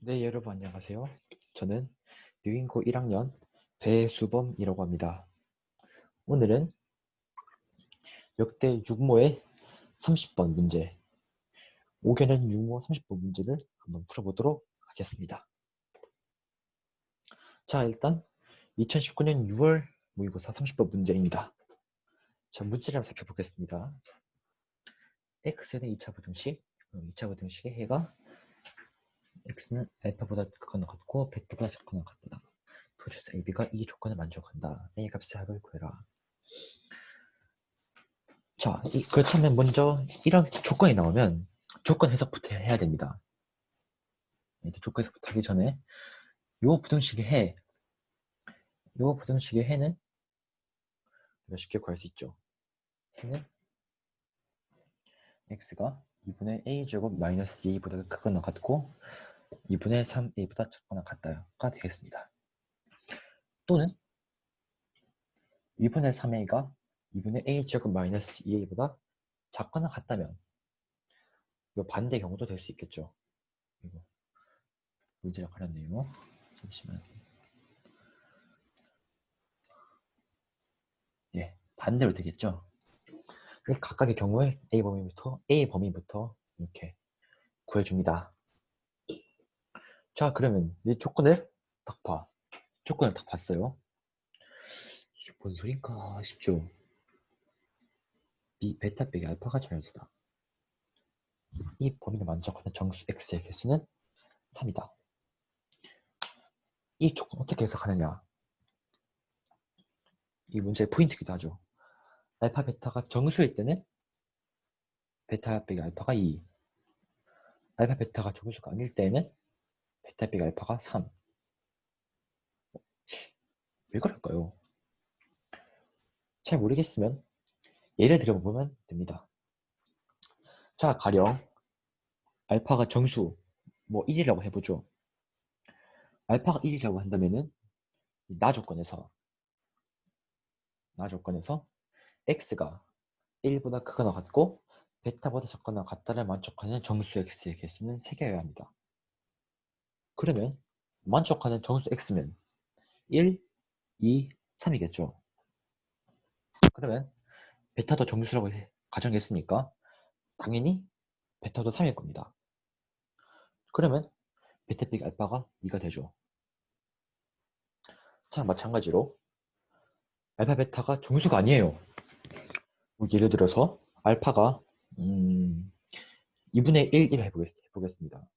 네, 여러분 안녕하세요. 저는 느인고 1학년 배수범이라고 합니다. 오늘은 역대 육모의 30번 문제, 5개년 육모 30번 문제를 한번 풀어보도록 하겠습니다. 자, 일단 2019년 6월 모의고사 30번 문제입니다. 자, 문제를 한번 살펴보겠습니다. x는 2차 부등식, 2차 부등식의 해가 x는 알파보다 크거나 같고 베타보다 작거나 같다. 도주수 AB가 이 조건을 만족한다. A 값의 합을 구해라. 자, 그렇다면 먼저 이런 조건이 나오면 조건 해석부터 해야 됩니다. 이제 조건 해석부터 하기 전에 요 부등식의 해, 요 부등식의 해는 쉽게 구할 수 있죠. 해는 x가 2분의 a제곱 마이너스 2보다 크거나 같고 2분의 3a보다 작거나 같다가 되겠습니다. 또는 2분의 3a가 2분의 a제곱 마이너스 2a보다 작거나 같다면 이 반대 경우도 될 수 있겠죠. 이거 문제를 가렸네요. 잠시만. 예, 반대로 되겠죠. 각각의 경우에 A 범위부터 이렇게 구해줍니다. 자, 그러면 이 조건을 딱 봐. 조건을 딱 봤어요. 이게 뭔 소린가 싶죠? 베타 빼기 알파가 자연수다. 이 범위를 만족하는 정수 x의 개수는 3이다. 이 조건 어떻게 해석하느냐? 이 문제의 포인트이기도 하죠. 알파 베타가 정수일 때는 베타 빼기 알파가 2. 알파 베타가 정수가 아닐 때는 베타 빼기 알파가 3. 왜 그럴까요? 잘 모르겠으면 예를 들어보면 됩니다. 자, 가령 알파가 정수 뭐 1이라고 해보죠. 알파가 1이라고 한다면은 나 조건에서 x가 1보다 크거나 같고 베타보다 작거나 같다를 만족하는 정수 x의 개수는 3개여야 합니다. 그러면 만족하는 정수 x면 1, 2, 3이겠죠. 그러면 베타도 정수라고 가정했으니까 당연히 베타도 3일 겁니다. 그러면 베타 빼기 알파가 2가 되죠. 자, 마찬가지로 알파 베타가 정수가 아니에요. 뭐 예를 들어서 알파가 2분의 1 해보겠습니다.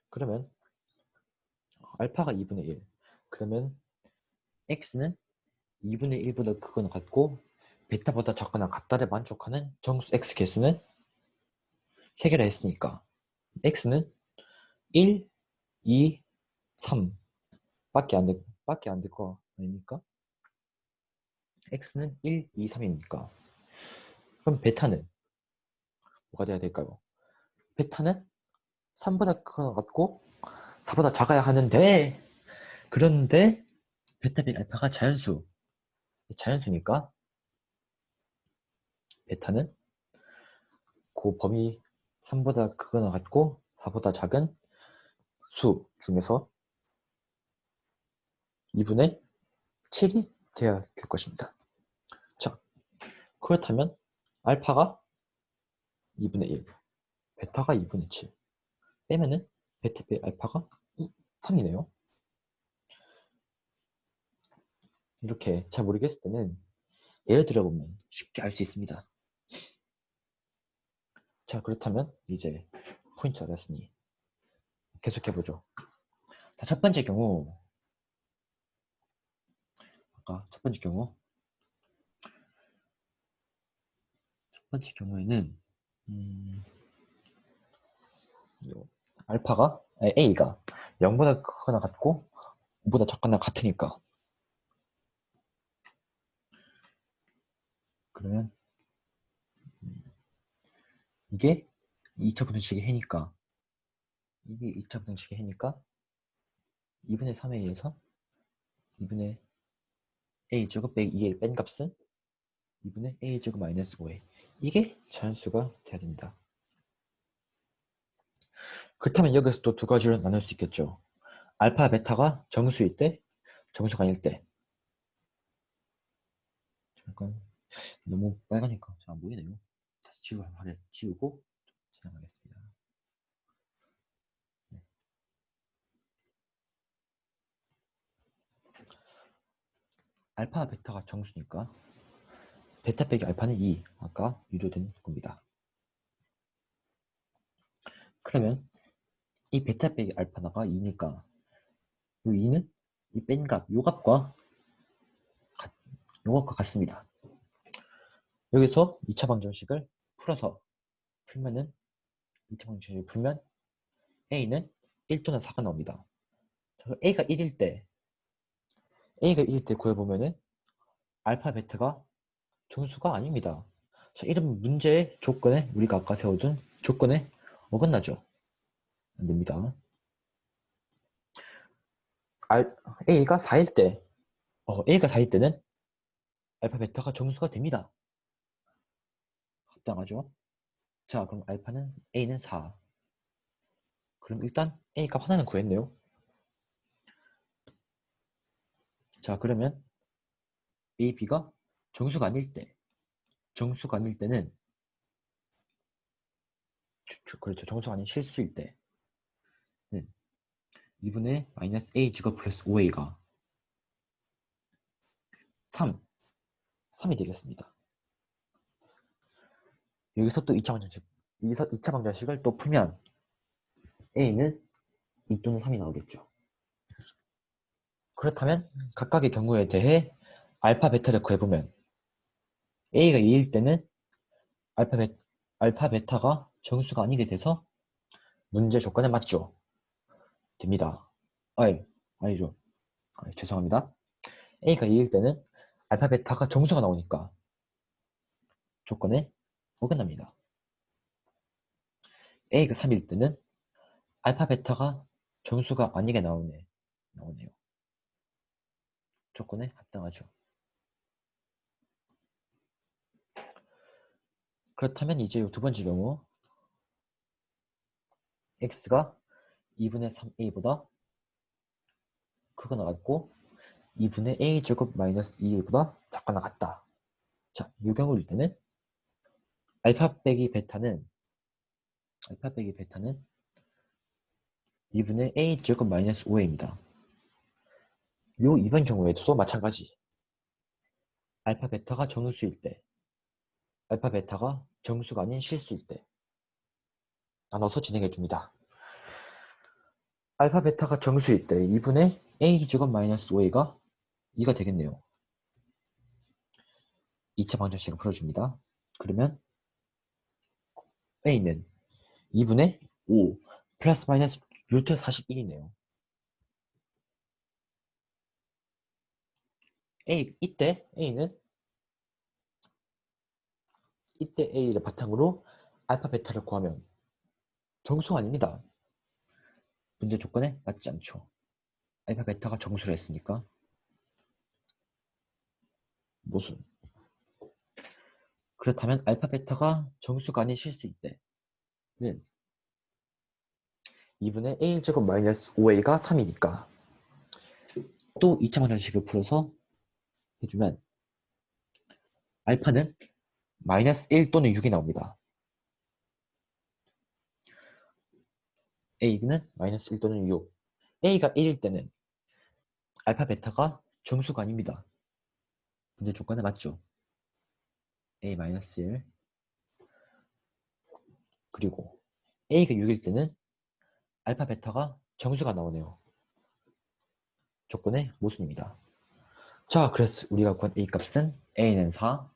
그러면 알파가 2분의 1. 그러면 x는 2분의 1보다 크거나 같고 베타보다 작거나 같다를 만족하는 정수 x 개수는 3개라 했으니까 x는 1, 2, 3 밖에 안 될 거 아닙니까? x는 1, 2, 3이니까 그럼 베타는 뭐가 돼야 될까요? 베타는 3보다 크거나 같고 4보다 작아야 하는데 그런데 베타 비 알파가 자연수니까 베타는 그 범위 3보다 크거나 같고 4보다 작은 수 중에서 2분의 7이 되어야 될 것입니다. 자, 그렇다면 알파가 2분의 1, 베타가 2분의 7 빼면은 베타 빼 알파가 3이네요. 이렇게 잘 모르겠을 때는 예를 들어보면 쉽게 알 수 있습니다. 자, 그렇다면 이제 포인트 알았으니 계속해보죠. 자, 첫 번째 경우에는 A가 0보다 크거나 같고 5보다 작거나 같으니까 그러면 이게 2차 부등식의 해니까 2분의 3a에서 2분의 a제곱 빼기 2의 뺀 값은 2분의 a제곱 마이너스 5a 이게 자연수가 돼야 됩니다. 그렇다면 여기서 또 두 가지로 나눌 수 있겠죠. 알파, 베타가 정수일 때, 정수가 아닐 때. 잠깐 너무 빨가니까 잘 안 보이네요. 다시 지우고 진행하겠습니다. 네. 알파, 베타가 정수니까 베타 빼기 알파는 2. 아까 유도된 겁니다. 그러면 이 베타 빼기 알파가 2니까 이 2는 이 뺀 값, 요 값과 같습니다. 여기서 2차 방정식을 풀면은 2차 방정식을 풀면 A는 1 또는 4가 나옵니다. A가 1일 때 구해보면은 알파, 베타가 정수가 아닙니다. 자, 이런 문제의 조건에 우리가 아까 세워둔 조건에 어긋나죠. 안 됩니다. A가 4일 때는 알파, 베타가 정수가 됩니다. 합당하죠? 자, 그럼 A는 4. 그럼 일단 A 값 하나는 구했네요. 자, 그러면 A, B가 정수가 아닐 때는 그렇죠. 정수가 아닌 실수일 때는 2분의 마이너스 A 제곱 플러스 5A가 3이 되겠습니다. 여기서 또 2차 방정식을 또 풀면 A는 2 또는 3이 나오겠죠. 그렇다면 각각의 경우에 대해 알파, 베타를 구해보면 A가 2일 때는 알파, 베타가 정수가 아니게 돼서 문제 조건에 맞죠. 됩니다. 아니죠. 죄송합니다. A가 2일 때는 알파, 베타가 정수가 나오니까 조건에 어긋납니다. A가 3일 때는 알파, 베타가 정수가 아니게 나오네요. 조건에 합당하죠. 그렇다면 이제 두 번째 경우 x가 2분의 3a보다 크거나 같고 2분의 a제곱 마이너스 2a보다 작거나 같다. 자, 이 경우일 때는 알파 빼기 베타는 2분의 a제곱 마이너스 5a입니다. 요 이번 경우에도 마찬가지. 알파, 베타가 정수일 때, 알파, 베타가 정수가 아닌 실수일 때 나눠서 진행해 줍니다. 알파, 베타가 정수일 때 2분의 a제곱 마이너스 5a가 2가 되겠네요. 2차 방정식을 풀어줍니다. 그러면 a는 2분의 5 플러스 마이너스 루트 41이네요. 이때 A를 바탕으로 알파, 베타를 구하면 정수가 아닙니다. 문제 조건에 맞지 않죠. 알파, 베타가 정수를 했으니까 모순. 그렇다면 알파, 베타가 정수가 아닌 실수일 때는 2분의 A제곱 마이너스 5A가 3이니까 또 2차 방정식을 풀어서 해주면 알파는 마이너스 1 또는 6이 나옵니다. A는 마이너스 1 또는 6. A가 1일 때는 알파, 베타가 정수가 아닙니다. 문제 조건에 맞죠. A-1 그리고 A가 6일 때는 알파, 베타가 정수가 나오네요. 조건의 모순입니다. 자, 그래서 우리가 구한 A 값은 A는 4,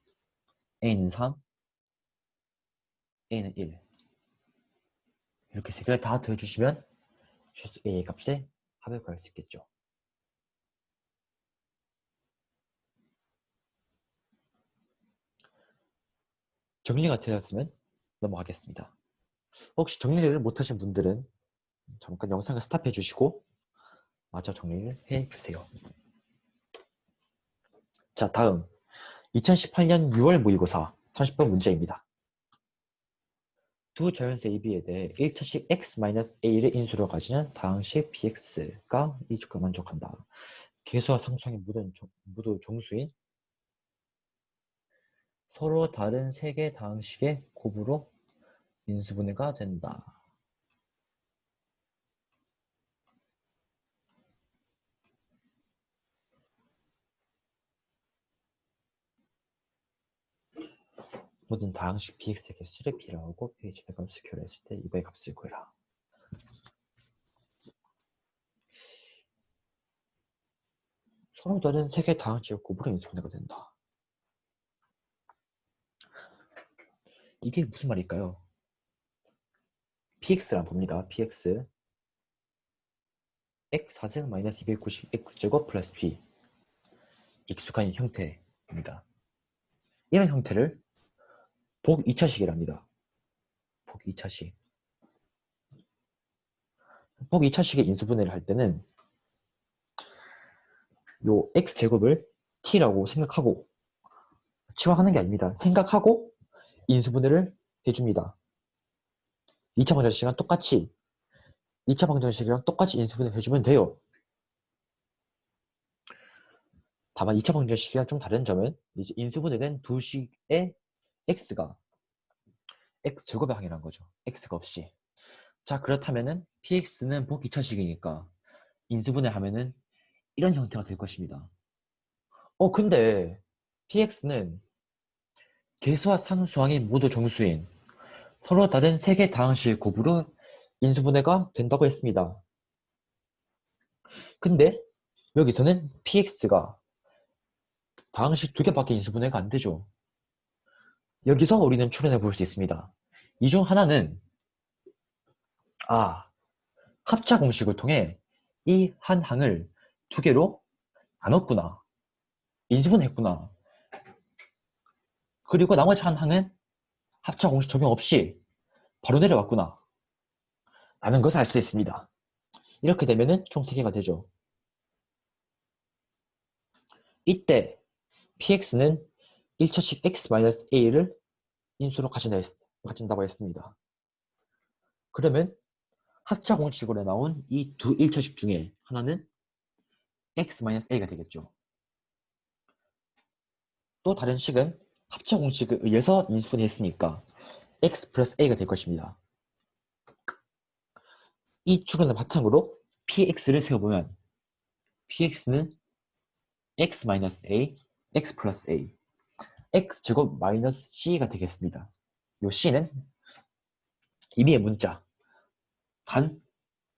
A는 3, A는 1 이렇게 세 개를 다 더해주시면 실수 A의 값에 합을 구할 수 있겠죠. 정리가 되었으면 넘어가겠습니다. 혹시 정리를 못하신 분들은 잠깐 영상을 스탑해 주시고 마저 정리를 해주세요. 자, 다음 2018년 6월 모의고사 30번 문제입니다. 두 자연수 AB에 대해 1차식 x-a를 인수로 가지는 다항식 bx가 이 조건을 만족한다. 개수와 상수항이 모두 종수인 서로 다른 세 개 다항식의 곱으로 인수분해가 된다. 모든 다항식 bx의 개수를 b라고 하고 ph 값을 교환했을 때 이거의 값을 구해라. 서로 다른 세 개 다항식의 곱으로 인수분해가 된다. 이게 무슨 말일까요? px란 봅니다. px x4승 마이너스 290x제곱 플러스 b 익숙한 형태입니다. 이런 형태를 복 2차식이랍니다. 복 2차식. 복 2차식의 인수분해를 할 때는 요 x제곱을 t라고 생각하고 치환하는 게 아닙니다. 생각하고 인수분해를 해줍니다. 2차 방정식이랑 똑같이 2차 방정식이랑 똑같이 인수분해 해주면 돼요. 다만 2차 방정식이랑 좀 다른 점은 이제 인수분해된 두 식의 x가 x제곱의 항이라는 거죠. x가 없이. 자, 그렇다면은 px는 복 2차식이니까 인수분해 하면은 이런 형태가 될 것입니다. 근데 px는 개수와 상수항이 모두 정수인 서로 다른 세 개 다항식의 곱으로 인수분해가 된다고 했습니다. 근데 여기서는 px가 다항식 두 개밖에 인수분해가 안 되죠. 여기서 우리는 추론해 볼 수 있습니다. 이 중 하나는 합차 공식을 통해 이 한 항을 두 개로 나눴구나. 인수분해했구나. 그리고 나머지 한 항은 합차 공식 적용 없이 바로 내려왔구나. 라는 것을 알 수 있습니다. 이렇게 되면은 총 3개가 되죠. 이때 px는 1차식 x-a를 인수로 가진다고 했습니다. 그러면 합차 공식으로 나온 이 두 1차식 중에 하나는 x-a가 되겠죠. 또 다른 식은 합차 공식에 의해서 인수분해했으니까 x 플러스 a가 될 것입니다. 이 추론을 바탕으로 px를 세워보면 px는 x-a, x 플러스 a, x제곱 마이너스 c가 되겠습니다. 요 c는 임의의 문자, 단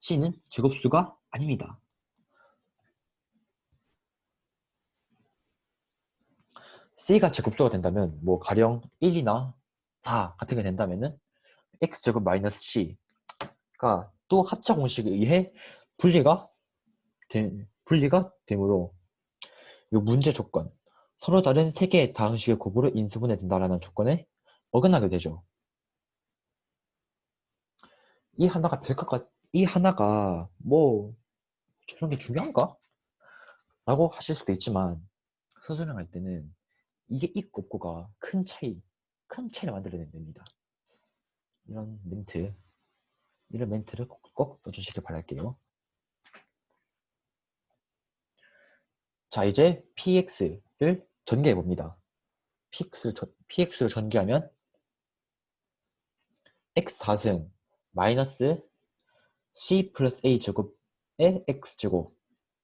c는 제곱수가 아닙니다. c가 제곱수가 된다면 뭐 가령 1이나 4 같은 게 된다면은 x제곱 마이너스 c가 또 합차 공식에 의해 분리가 되므로 이 문제 조건 서로 다른 세 개의 다항식의 곱으로 인수분해 된다라는 조건에 어긋나게 되죠. 이 하나가 뭐 저런 게 중요한가? 라고 하실 수도 있지만 서술형할 때는 이게 있고 없고가 큰 차이를 만들어내야 됩니다. 이런 멘트를 꼭 넣어주시길 바랄게요. 자, 이제 px를 전개해 봅니다. px를 전개하면 x4승 마이너스 c 플러스 a 제곱의 x제곱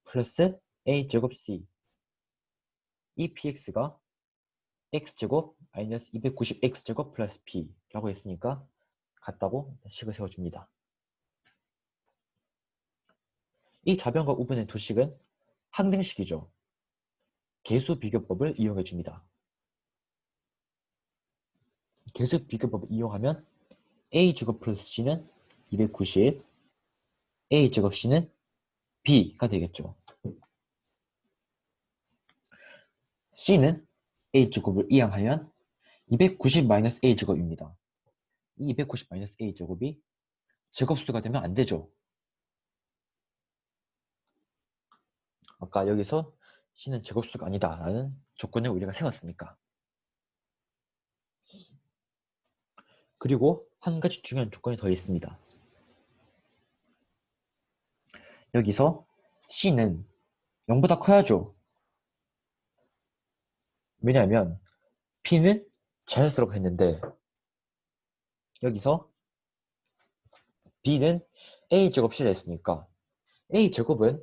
플러스 a 제곱 c 이 px가 x제곱 마이너스 290x제곱 플러스 b라고 했으니까 같다고 식을 세워줍니다. 이 좌변과 우변의 두 식은 항등식이죠. 개수 비교법을 이용해 줍니다. 개수 비교법을 이용하면 a제곱 플러스 c는 290, a제곱 c는 b가 되겠죠. c는 a제곱을 이항하면 290-a제곱입니다. 이 290-a제곱이 제곱수가 되면 안 되죠. 아까 여기서 c는 제곱수가 아니다 라는 조건을 우리가 세웠으니까. 그리고 한 가지 중요한 조건이 더 있습니다. 여기서 C는 0보다 커야죠. 왜냐하면 B는 자연수라고 했는데 여기서 B는 A제곱 C라 했으니까 A제곱은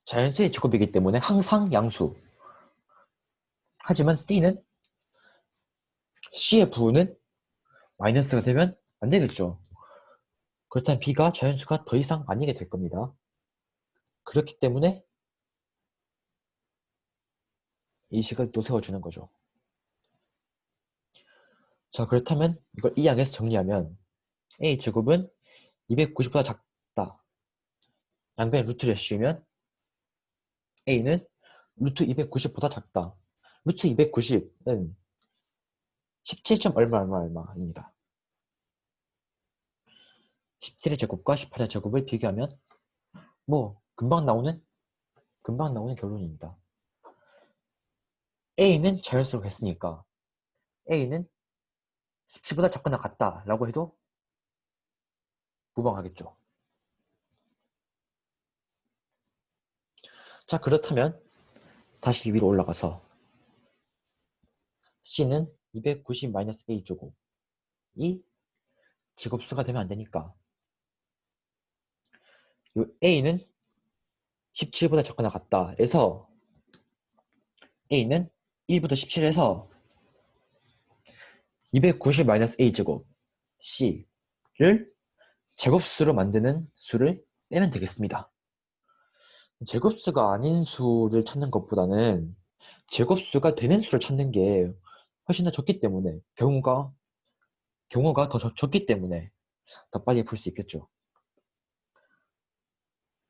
자연수의 제곱이기 때문에 항상 양수. 하지만 C는 C의 부호는 마이너스가 되면 안 되겠죠. 그렇다면 B가 자연수가 더 이상 아니게 될 겁니다. 그렇기 때문에 이 식을 또 세워주는 거죠. 자, 그렇다면 이걸 이 양에서 정리하면 A제곱은 290보다 작다. 양변에 루트를 씌우면 A는 루트 290보다 작다. 루트 290은 17점 얼마 얼마입니다. 17의 제곱과 18의 제곱을 비교하면 뭐 금방 나오는 결론입니다. A는 자연수로 했으니까 A는 17보다 작거나 같다라고 해도 무방하겠죠. 자, 그렇다면 다시 위로 올라가서 C는 290-A제곱이 제곱수가 되면 안 되니까 이 A는 17보다 작거나 같다 해서 A는 1부터 17에서 290-A제곱 C를 제곱수로 만드는 수를 빼면 되겠습니다. 제곱수가 아닌 수를 찾는 것보다는 제곱수가 되는 수를 찾는 게 훨씬 더 적기 때문에 경우가 더 적기 때문에 더 빨리 풀 수 있겠죠.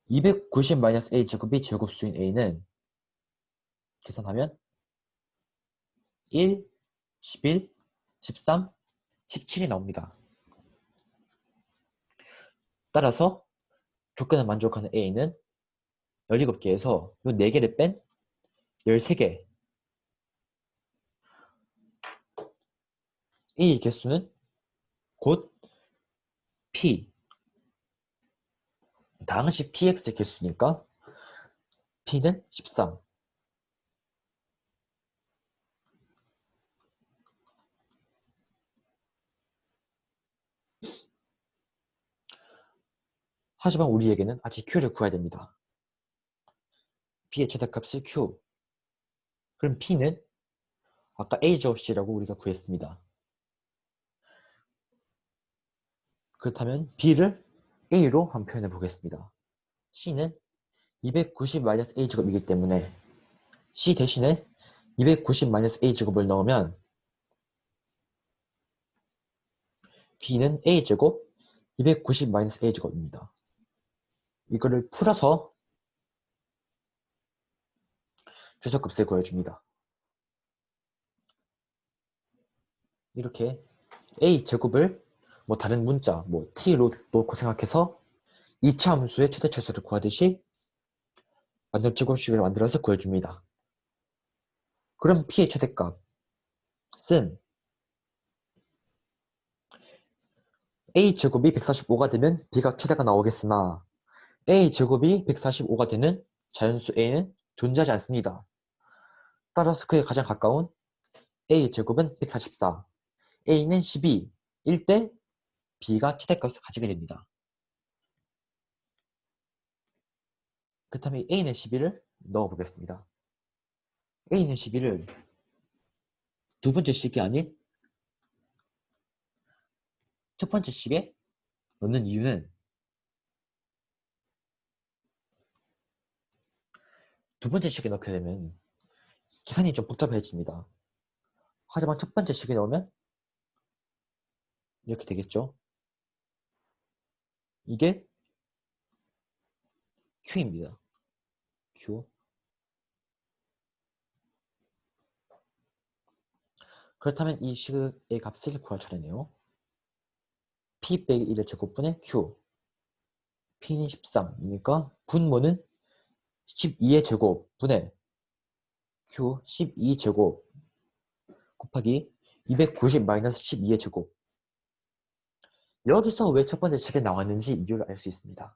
290-A제곱이 제곱수인 A는 계산하면 1, 11, 13, 17이 나옵니다. 따라서 조건을 만족하는 A는 17개에서 이 4개를 뺀 13개. 이 개수는 곧 P. 당시 PX의 개수니까 P는 13. 하지만 우리에게는 아직 Q를 구해야 됩니다. P의 최대값을 Q. 그럼 P는 아까 A제곱 C라고 우리가 구했습니다. 그렇다면 B를 A로 한번 표현해 보겠습니다. C는 290-A제곱이기 때문에 C 대신에 290-A제곱을 넣으면 B는 A제곱 290-A제곱입니다. 이거를 풀어서 최소값을 구해줍니다. 이렇게 A제곱을 뭐 다른 문자, 뭐 T로 놓고 생각해서 2차 함수의 최대차수를 구하듯이 완전 제곱식을 만들어서 구해줍니다. 그럼 P의 최대값은 A제곱이 145가 되면 B가 최대가 나오겠으나 A제곱이 145가 되는 자연수 A는 존재하지 않습니다. 따라서 그에 가장 가까운 A제곱은 144, A는 12일 때 B가 최대값을 가지게 됩니다. 그렇다면 A는 12를 넣어보겠습니다. A는 12를 두 번째 식이 아닌 첫 번째 식에 넣는 이유는 두 번째 식에 넣게 되면 계산이 좀 복잡해집니다. 하지만 첫 번째 식에 넣으면 이렇게 되겠죠. 이게 Q입니다. Q. 그렇다면 이 식의 값을 구할 차례네요. P 빼기 1의 제곱분의 Q. P는 13이니까 분모는 12의 제곱분의 Q 12제곱 곱하기 290-12의 제곱. 여기서 왜 첫 번째 식이 나왔는지 이유를 알 수 있습니다.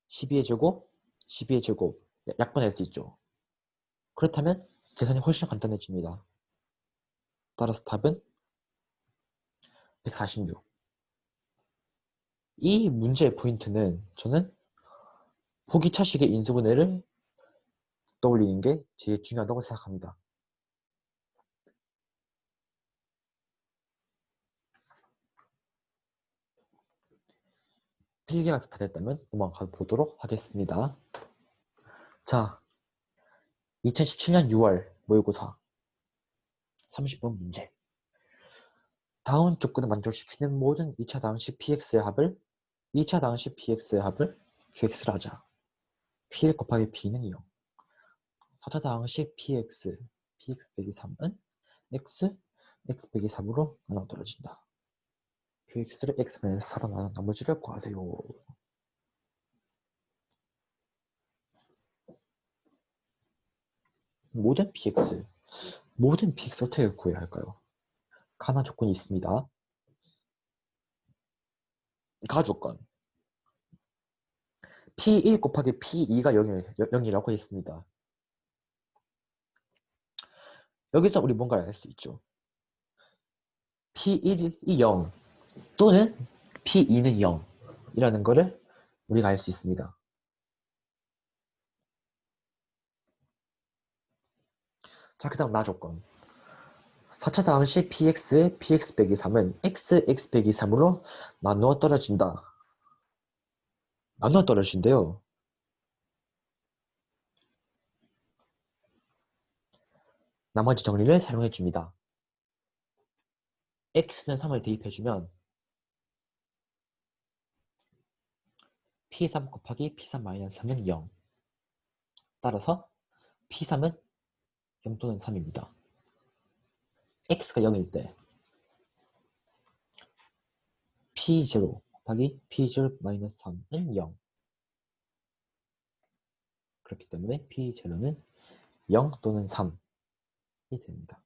12의 제곱, 12의 제곱 약분할 수 있죠. 그렇다면 계산이 훨씬 간단해집니다. 따라서 답은 146. 이 문제의 포인트는 저는 포기차식의 인수분해를 떠올리는 게 제일 중요하다고 생각합니다. 필기가 다 됐다면 넘어가 보도록 하겠습니다. 자, 2017년 6월 모의고사 30번 문제. 다음 조건을 만족시키는 모든 2차 당식 px의 합을 2차 당식 px의 합을 qx를 하자. p1 곱하기 p는 0. 4차 당식 px 빼기 3은 x 빼기 3으로 나눠 떨어진다. qx를 x-4로 나눈 나머지를 구하세요. 모든 px 어떻게 구해야 할까요? 가나 조건이 있습니다. 가조건 P1 곱하기 P2가 0이라고 했습니다. 여기서 우리 뭔가를 알 수 있죠. P1이 0 또는 P2는 0 이라는 거를 우리가 알 수 있습니다. 자, 그 다음 나조건 4차 당시 px 빼기 3은 x 빼기 3으로 나누어 떨어진다. 나누어 떨어진대요. 나머지 정리를 사용해줍니다. x는 3을 대입해주면 p3 곱하기 p3-3은 0. 따라서 p3은 0 또는 3입니다. x가 0일 때 p0 곱하기 p0-3은 0. 그렇기 때문에 p0는 0 또는 3이 됩니다.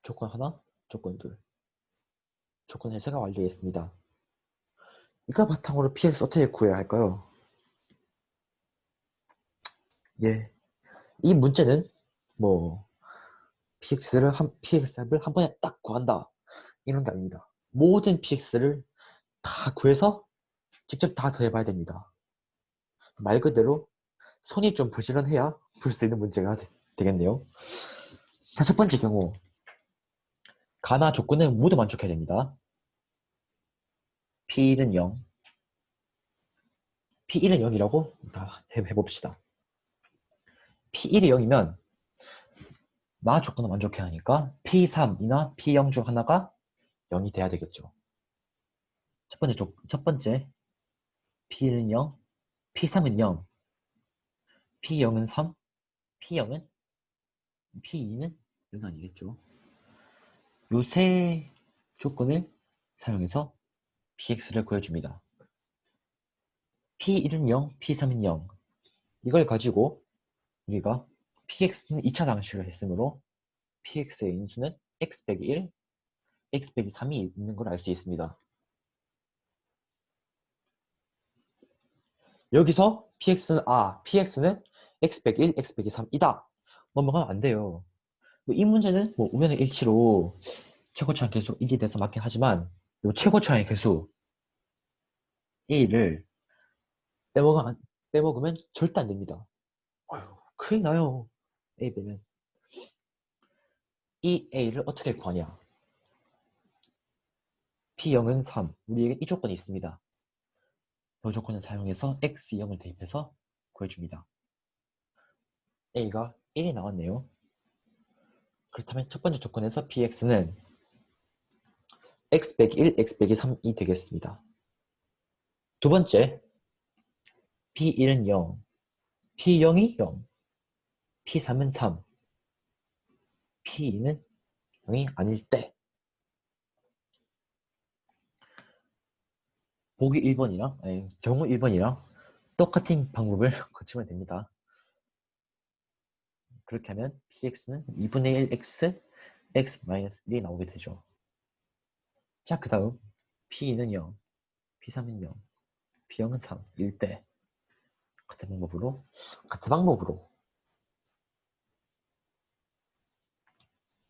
조건 하나, 조건 둘. 조건 해제가 완료했습니다. 이걸 바탕으로 px 어떻게 구해야 할까요? 예, 이 문제는 뭐 px를 px합을 한 번에 딱 구한다 이런 게 아닙니다. 모든 px를 다 구해서 직접 다 더해봐야 됩니다. 말 그대로 손이 좀 부지런해야 풀 수 있는 문제가 되겠네요. 자, 첫 번째 경우 가나 조건은 모두 만족해야 됩니다. P1은 0, P1은 0이라고 해봅시다. P1이 0이면 나 조건을 만족해야 하니까 P3이나 P0 중 하나가 0이 돼야 되겠죠. 첫 번째 P1은 0, P3은 0, P0은 3, P2는 0 아니겠죠. 요 세 조건을 사용해서 px를 구해줍니다. P1은 0, P3은 0. 이걸 가지고 우리가 px는 2차 방식을 했으므로 px의 인수는 x 빼기 1, x 빼기 3이 있는 걸 알 수 있습니다. 여기서 px는 x 빼기 1, x 빼기 3이다. 넘어가면 안 돼요. 이 문제는 우연의 일치로 최고차항 계수 1이 돼서 맞긴 하지만 이 최고차항의 계수 a를 빼먹으면 절대 안 됩니다. 아유, 큰일 나요. a 빼면. 이 a를 어떻게 구하냐? P0은 3. 우리에게 이 조건이 있습니다. 이 조건을 사용해서 x0을 대입해서 구해줍니다. a가 1이 나왔네요. 그렇다면 첫 번째 조건에서 px는 x 빼기 1, x 빼기 3이 되겠습니다. 두 번째, p1은 0, p0이 0, p3은 3, p2는 0이 아닐 때 보기 1번이랑 경우 1번이랑 똑같은 방법을 거치면 됩니다. 그렇게 하면 px는 2분의 1x, x-1이 나오게 되죠. 자, 그 다음 P2는 0, P3은 0, P0은 3, 1대 같은 방법으로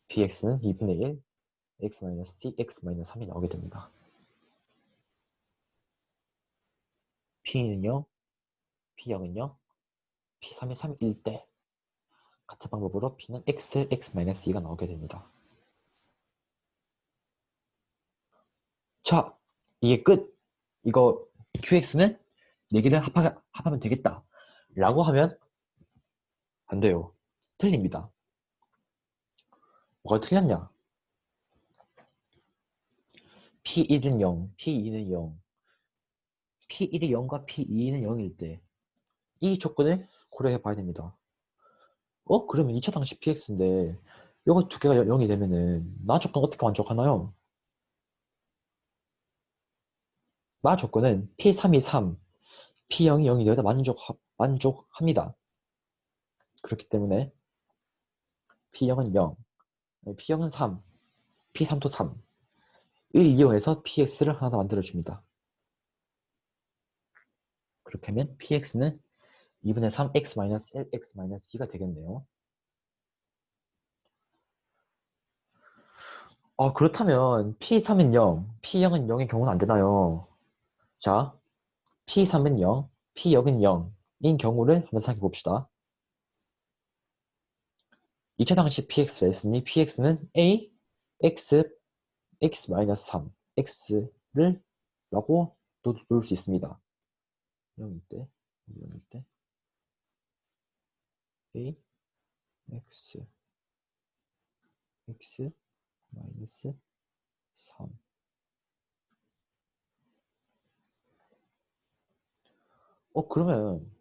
Px는 2분의 1, x-c, x-3이 나오게 됩니다. P는 0, P0은 0, P3이 3, 1대 같은 방법으로 P는 x, x-2가 나오게 됩니다. 자, 이게 끝! 이거 QX는 4개를 합하면 되겠다 라고 하면 안 돼요. 틀립니다. 뭐가 틀렸냐? P1은 0, P2는 0, P1이 0과 P2는 0일 때 이 조건을 고려해 봐야 됩니다. 그러면 2차 당시 PX인데 이거 두 개가 0이 되면은 나 조건 어떻게 만족하나요? 나 조건은 P3이 3, P0이 0이 되어도 만족합니다. 그렇기 때문에 P0은 0, P0은 3, P3도 3 을 이용해서 PX를 하나 더 만들어줍니다. 그렇게 하면 PX는 2분의 3 x-1 x-2가 되겠네요. 그렇다면 P3은 0, P0은 0의 경우는 안 되나요? 자, P3은 0, P0은 0인 경우를 한번 생각해 봅시다. 2차 당시 PX를 했으니 PX는 A, X, X-3, X를 라고 놓을 수 있습니다. 0일 때, 0일 때 A, X, X, 3 그러면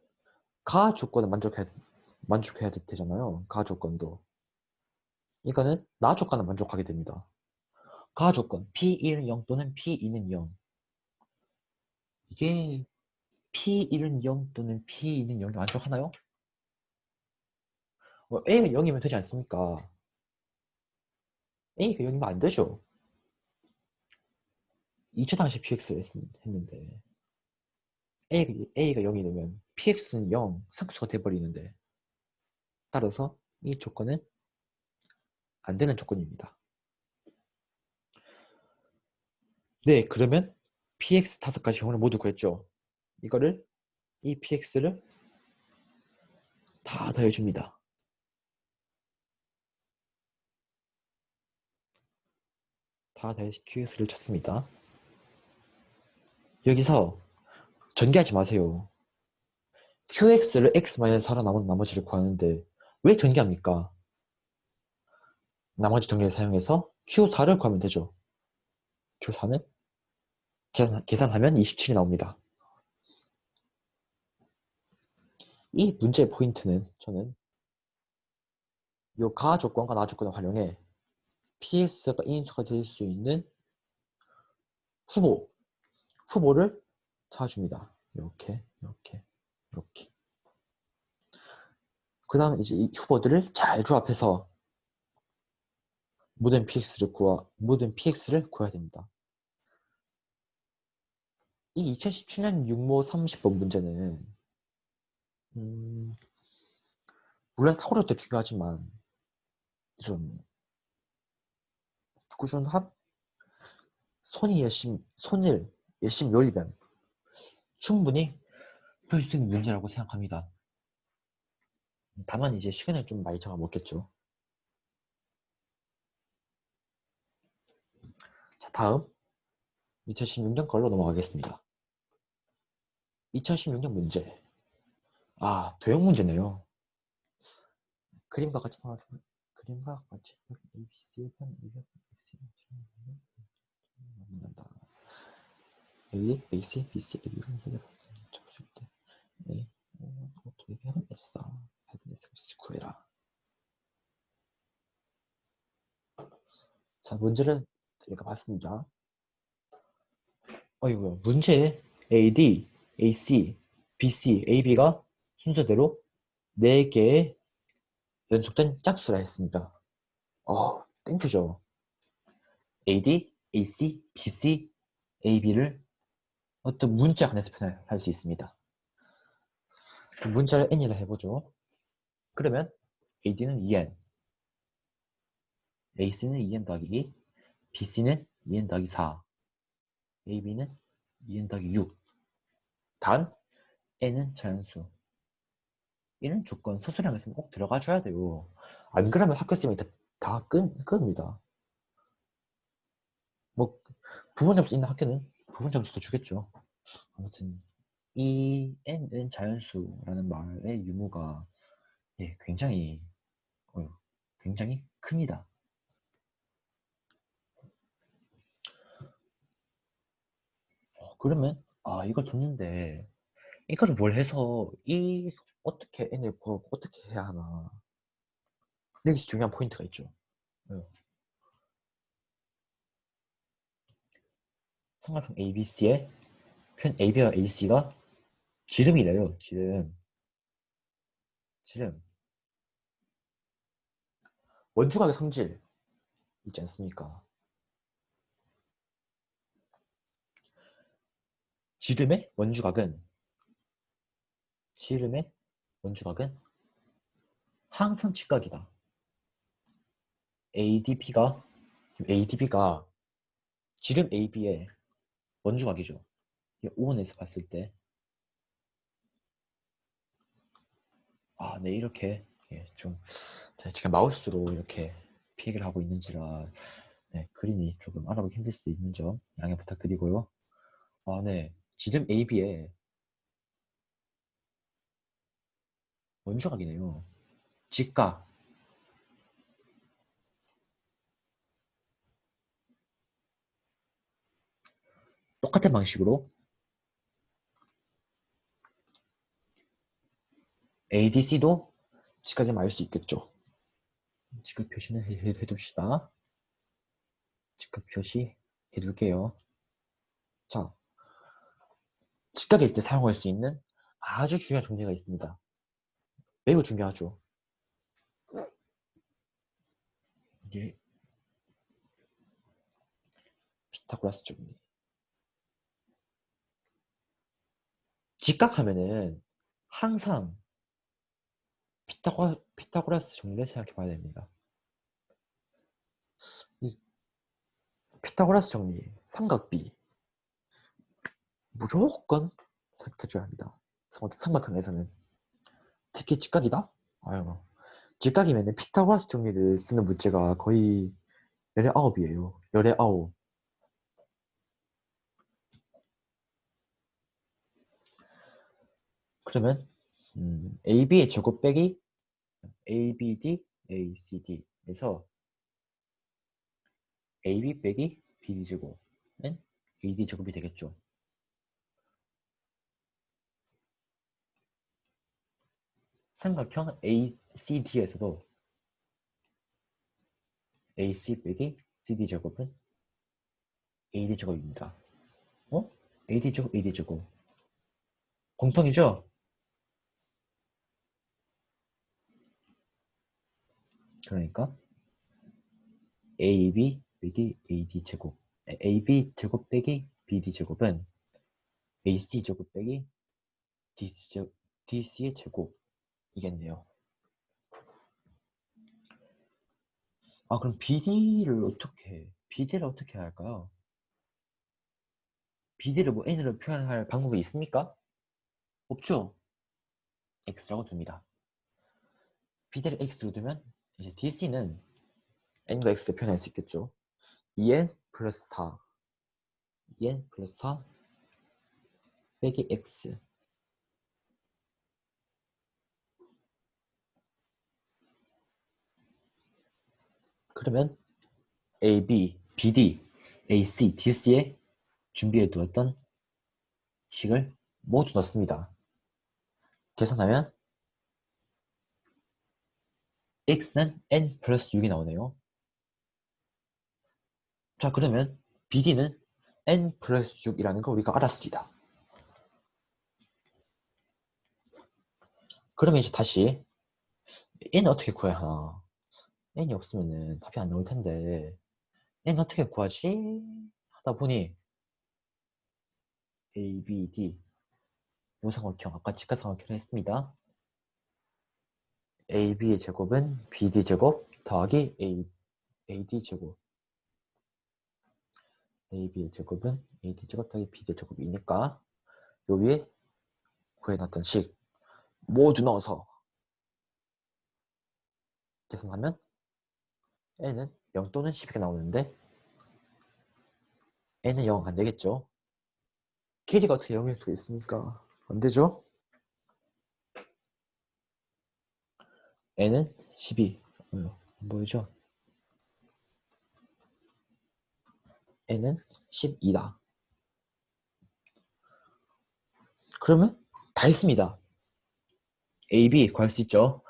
가 조건을 만족해야 되잖아요. 가 조건도. 이거는 나 조건을 만족하게 됩니다. 가 조건 P1은 0 또는 P2는 0. 이게 P1은 0 또는 P2는 0이 만족하나요? A가 0이면 되지 않습니까? A가 0이면 안 되죠. 2차 당시 PX를 했는데 A가 0이 되면 PX는 0, 상수가 돼버리는데 따라서 이 조건은 안 되는 조건입니다. 네, 그러면 PX 5가지 경우를 모두 구했죠. 이 PX를 다 더해줍니다. 다 더해서 QX를 찾습니다. 여기서 전개하지 마세요. QX를 X-4로 남은 나머지를 구하는데 왜 전개합니까? 나머지 정리를 사용해서 Q4를 구하면 되죠. Q4는 계산하면 27이 나옵니다. 이 문제의 포인트는 저는 이 가 조건과 나 조건을 활용해 PX가 인수가 될 수 있는 후보를 찾아줍니다. 이렇게. 그 다음 이제 이 후보들을 잘 조합해서 모든 PX를 구해야 됩니다. 이 2017년 6모 30번 문제는 물론 사고력도 중요하지만 좀 꾸준함, 손일, 열심 요일변 충분히 풀 수 있는 문제라고 생각합니다. 다만 이제 시간을 좀 많이 잡아먹겠죠. 자, 다음 2016년 걸로 넘어가겠습니다. 2016년 문제. 도형 문제네요. 그림과 같이 생각하면 그림과 같이 ABC 편 만난다. A, BC, BC, AB가 적을 때 A, 도입하면 S다. S 구해라. 자, 문제를 읽어봤습니다. 이거 문제 AD, AC, BC, AB가 순서대로 4개의 연속된 짝수라 했습니다. 땡큐죠. AD, AC, BC, AB를 어떤 문자 안에서 표현할 수 있습니다. 문자를 n이라 해보죠. 그러면 AD는 2n, AC는 2n 더하기 2, BC는 2n 더하기 4, AB는 2n 더하기 6. 단 n은 자연수. 이런 조건 서술형에서는 꼭 들어가줘야 돼요. 안 그러면 학교 쌤이 다 끕니다. 뭐 부분 점수 있는 학교는 부분 점수도 주겠죠. 아무튼 이 n은 자연수라는 말의 유무가 굉장히 굉장히 큽니다. 그러면 이걸 뒀는데 이거를 뭘 해서 어떻게 n을 어떻게 해야 하나. 여기서 중요한 포인트가 있죠. 삼각형 ABC의 편 AB와 AC가 지름이래요. 지름. 원주각의 성질 있지 않습니까? 지름의 원주각은 항상 직각이다. ADB가 지름 AB의 원주각이죠. 오원에서 봤을 때 네, 이렇게 좀 제가 마우스로 이렇게 피해를 하고 있는지라 그림이 조금 알아보기 힘들 수도 있는 점 양해 부탁드리고요. 네, 지름 AB의 원주각이네요. 직각. 똑같은 방식으로 ADC도 직각에 맞을 수 있겠죠. 직각 표시는 해둡시다. 직각 표시 해둘게요. 자, 직각일 때 사용할 수 있는 아주 중요한 정리가 있습니다. 매우 중요하죠. 이게 피타고라스 정리. 직각하면은 항상 피타고라스 정리를 생각해 봐야 됩니다. 이 피타고라스 정리, 삼각비 무조건 선택해줘야 합니다. 삼각형에서는 특히 직각이다? 직각이면 피타고라스 정리를 쓰는 문제가 거의 19이에요. 19. 그러면 AB의 제곱 빼기 ABD, ACD에서 AB 빼기 BD 제곱은 AD 제곱이 되겠죠. 삼각형 ACD에서도 AC 빼기 CD 제곱은 AD 제곱입니다. AD 제곱, AD 제곱. 공통이죠? 그러니까 AB 빼기 AD 제곱, AB 제곱 빼기 BD 제곱은 AC 제곱 빼기 DC의 제곱이겠네요. 그럼 BD를 어떻게 할까요? BD를 뭐 N으로 표현할 방법이 있습니까? 없죠? X라고 둡니다. BD를 X로 두면 이제 DC는 N과 X로 표현할 수 있겠죠. 2N 플러스 4 2N 플러스 4 빼기 X. 그러면 AB, BD, AC, DC에 준비해 두었던 식을 모두 넣습니다. 계산하면 X는 N 플러스 6이 나오네요. 자, 그러면 BD는 N 플러스 6이라는 걸 우리가 알았습니다. 그러면 이제 다시 N 어떻게 구해야 하나? N이 없으면 답이 안 나올 텐데 N 어떻게 구하지? 하다 보니 A, B, D 무상각형 아까 직각삼각형을 했습니다. AB의 제곱은 BD 제곱 더하기 AD 제곱. AB의 제곱은 AD 제곱 더하기 BD 제곱이니까 요 위에 구해놨던 식 모두 넣어서 계산하면 n은 0 또는 12가 나오는데 n은 0 안 되겠죠. 길이가 어떻게 0일 수가 있습니까? 안 되죠. n은 12 보이죠? n은 12다. 그러면 다 했습니다. AB 구할 수 있죠.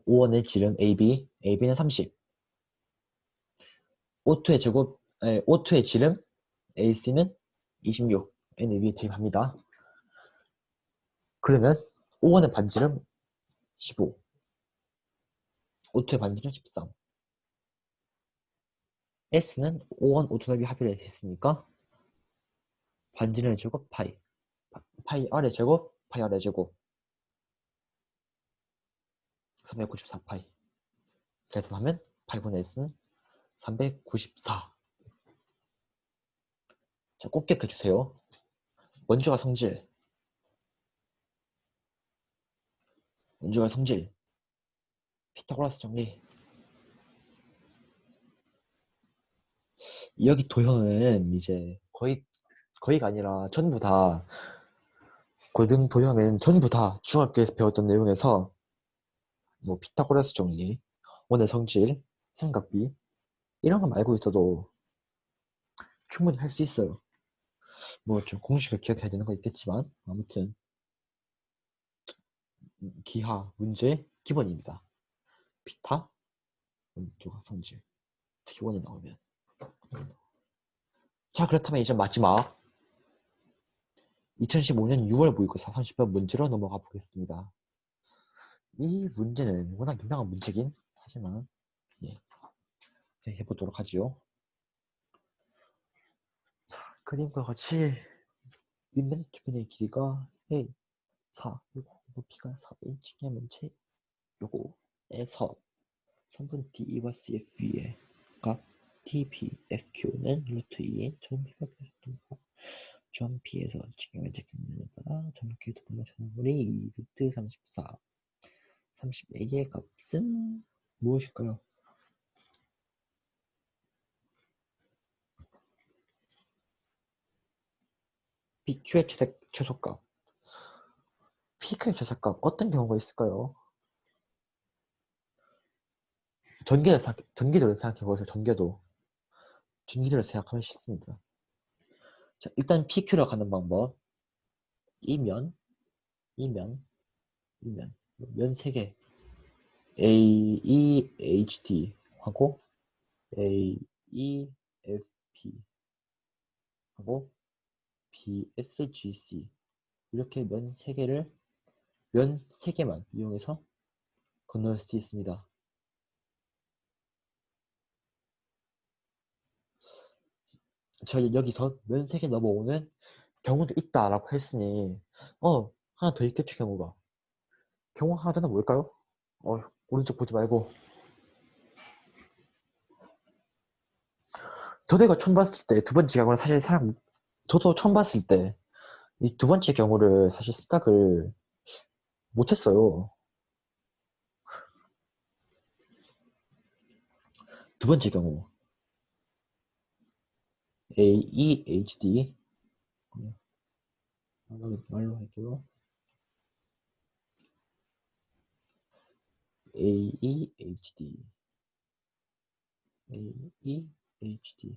5원의 지름 AB, AB는 30. O2의 제곱, O2의 지름 AC는 26. NAB 대입합니다. 그러면 5원의 반지름 15. O2의 반지름 13. S는 5원 오토답이 합의를 했으니까 반지름의 제곱 파이. 파이 R의 제곱, 파이 R의 제곱. 394파이. 계산하면 8분의 S는 394. 자, 꼭 기억해주세요. 원주가 성질. 원주가 성질. 피타고라스 정리. 여기 도형은 이제 거의가 아니라 전부 다 골든 도형은 전부 다 중학교에서 배웠던 내용에서 뭐 피타고라스 정리, 원의 성질, 삼각비 이런 거 알고 있어도 충분히 할 수 있어요. 뭐 좀 공식을 기억해야 되는 거 있겠지만 아무튼 기하 문제 기본입니다. 피타 원주가 성질 T1이 나오면 자 그렇다면 이제 마지막 2015년 6월 모의고사 30번 문제로 넘어가 보겠습니다. 이 문제는 워낙 유명한 문제긴 하지만 예, 해보도록 하지요. 자, 그림과 같이 윗면 뒷면의 길이가 A 4 그리고 높이가 4인치의 문제 요거에서 성분 D와 CF의 값 TP, SQ는 루트 2의 점P가 계속되고 점 P에서 직경의 제곱면에 따라 점 Q의 두분의 전분이 루트 34 30A의 값은 무엇일까요? PQ의 최소값 PQ의 최소값 어떤 경우가 있을까요? 전기도를 생각해보세요. 전기도를 생각하면 쉽습니다. 자, 일단 PQ로 가는 방법 이면 면 3개 AEHD 하고 AEFP 하고 BSGC 이렇게 면 3개만 이용해서 건널 수 있습니다. 저 여기서 면 3개 넘어오는 경우도 있다라고 했으니 하나 더 있겠죠. 경우 하나 더는 뭘까요? 오른쪽 보지 말고 저도 처음 봤을 때 두 번째 경우는 사실 저도 처음 봤을 때 이 두 번째 경우를 사실 생각을 못했어요. 두 번째 경우 AEHD 말로 할게요. AEHD AEHD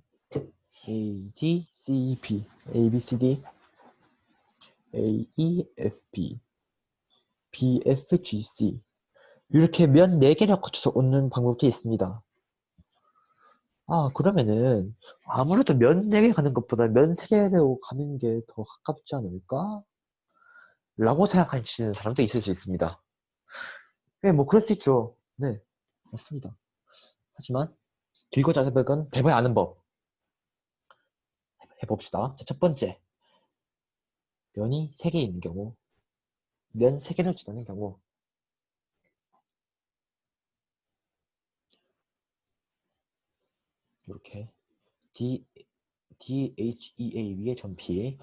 AGCEP ABCD AEFP BFGC 이렇게 면 4개를 거쳐서 오는 방법도 있습니다. 그러면은 아무래도 면 4개 가는 것보다 면 3개로 가는 게 더 가깝지 않을까? 라고 생각하시는 사람도 있을 수 있습니다. 네, 뭐 그럴 수 있죠. 네, 맞습니다. 하지만 길고 짧은 건 배워야 아는 법. 해봅시다. 자, 첫 번째, 면이 3개 있는 경우, 면 3개를 지나는 경우, 이렇게 DHEA 위에 점 P,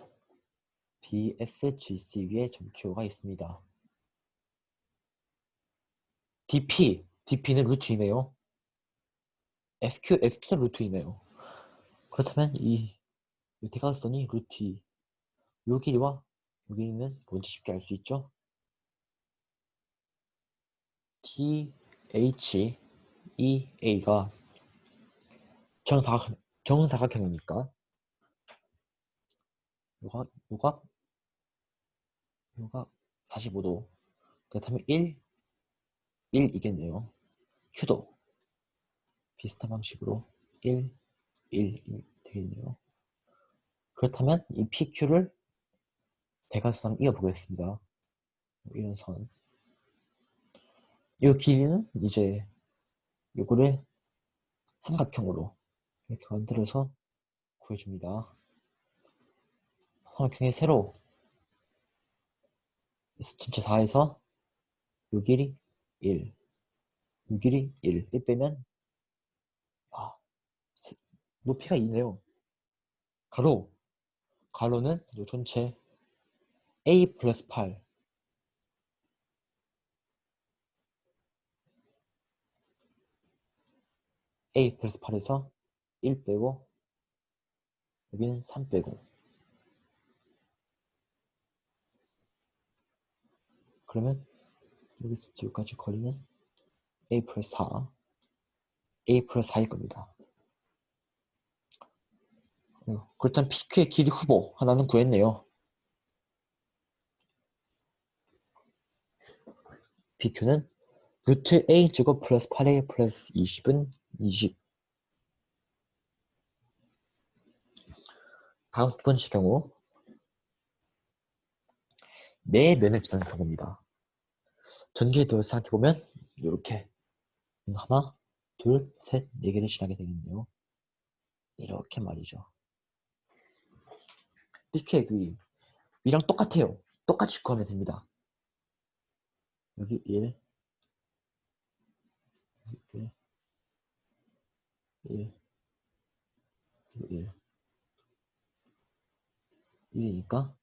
BSGC 위에 점 Q가 있습니다. DP는 루트이네요. SQ도 루트이네요. 그렇다면 이 대각선이 루트 2, 요 길이와 요 길이는 뭔지 쉽게 알 수 있죠? DHEA가 정사각형이니까 요가 45도. 그렇다면 1이겠네요. Q도 비슷한 방식으로 1 되겠네요. 그렇다면 이 PQ를 대각선상 이어보겠습니다. 이런 선. 이 길이는 이제 요거를 삼각형으로 이렇게 만들어서 구해줍니다. 삼각형의 세로 전체 4에서 요 길이 1, 요 길이 1 빼면 높이가 2네요. 가로는 요 전체 A 플러스 8, A 플러스 8에서 1 빼고 여기는 3 빼고 그러면 여기서 여기까지 거리는 A 플러스 4, A 플러스 4일 겁니다. 그렇다면 PQ의 길이 후보 하나는 구했네요. PQ는 루트 A 제곱 플러스 8A 플러스 20은 20. 다음 두 번째 경우 네 면을 지나는 경우입니다. 전개도 생각해보면 이렇게 하나, 둘, 셋, 네 개를 지나게 되겠네요. 이렇게 말이죠. PQ의 길이 이랑 똑같아요. 똑같이 구하면 됩니다. 여기 1, 1, 1, 1, 1이니까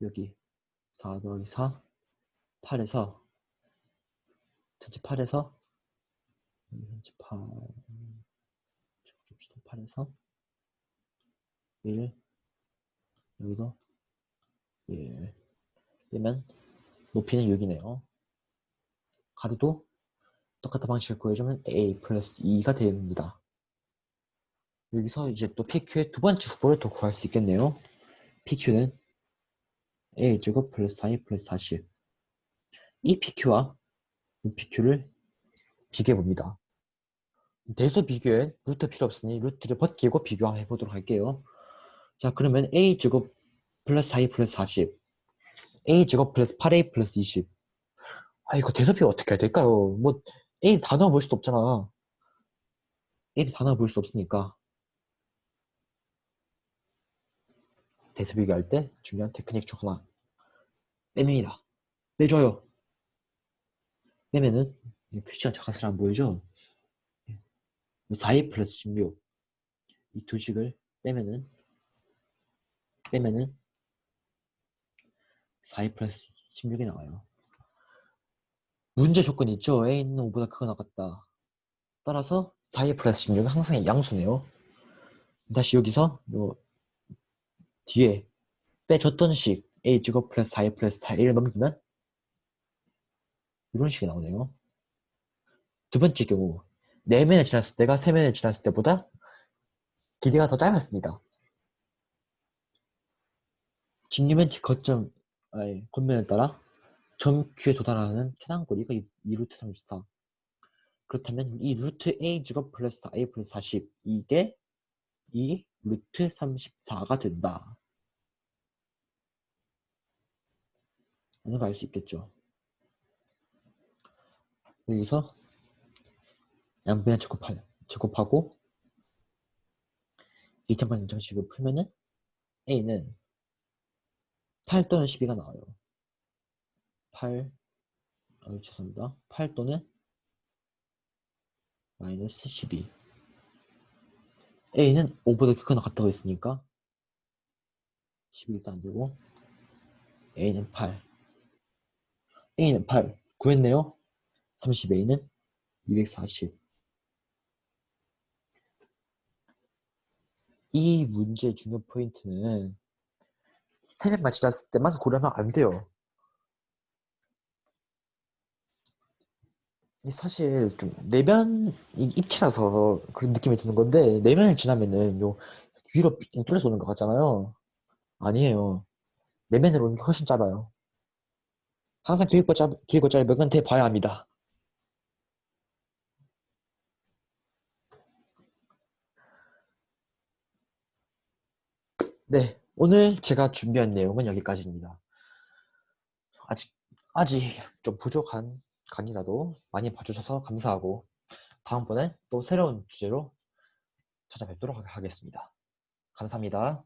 여기 4 더하기 4, 8에서 전체 8에서 전체 8, 8에서 1, 여기도 1 빼면 높이는 6이네요. 가로도 똑같은 방식을 구해주면 A 플러스 2가 됩니다. 여기서 이제 또 PQ의 두 번째 후보를 또 구할 수 있겠네요. PQ는 A 제곱 플러스 4A 플러스 40. 이 PQ와 이 PQ를 비교해봅니다. 대수 비교엔 루트 필요 없으니 루트를 벗기고 비교해 보도록 할게요. 자, 그러면 A 제곱 플러스 4A 플러스 40, A 제곱 플러스 8A 플러스 20. 이거 대수비 어떻게 해야 될까요? 뭐 A 다 넣어볼 수도 없잖아. A를 다 넣어볼 수 없으니까 대수 비교할 때 중요한 테크닉 중 하나 뺍니다. 빼줘요. 빼면은 표시가 작아서 안 보이죠? 4A 플러스 16. 이 두 식을 빼면은 4A 플러스 16이 나와요. 문제 조건이 있죠. A는 5보다 크거나 같다. 따라서 4A 플러스 16은 항상 양수네요. 다시 여기서 요 뒤에 빼줬던 식 A 제곱 플러스 4A 플러스 4A를 넘기면 이런 식이 나오네요. 두 번째 경우 4면에 지났을 때가 3면에 지났을 때보다 길이가 더 짧았습니다. 직류면 거점 곤면에 따라 점 Q에 도달하는 최단 거리가 2루트 34. 그렇다면 이 루트 A 제곱 플러스 A 플러스 40 이게 이 루트 34가 된다. 라는 걸 알 수 있겠죠. 여기서 양변에 제곱하고 2000번 정식을 풀면은 A는 8 또는 12가 나와요. 8, 죄송합니다. 8 또는 마이너스 12. A는 5보다 크거나 같다고 했으니까 12일도 안 되고 A는 8. A는 8. 구했네요. 30A는 240. 이 문제의 중요 포인트는 세면 맞춰졌을 때만 고려하면 안 돼요. 사실 좀 내면 입체라서 그런 느낌이 드는 건데 내면을 지나면은 요 위로 뚫려서 오는 것 같잖아요. 아니에요. 내면으로 오는 게 훨씬 짧아요. 항상 길고 짧은 건 대봐야 합니다. 네, 오늘 제가 준비한 내용은 여기까지입니다. 아직 좀 부족한 강의라도 많이 봐주셔서 감사하고 다음번엔 또 새로운 주제로 찾아뵙도록 하겠습니다. 감사합니다.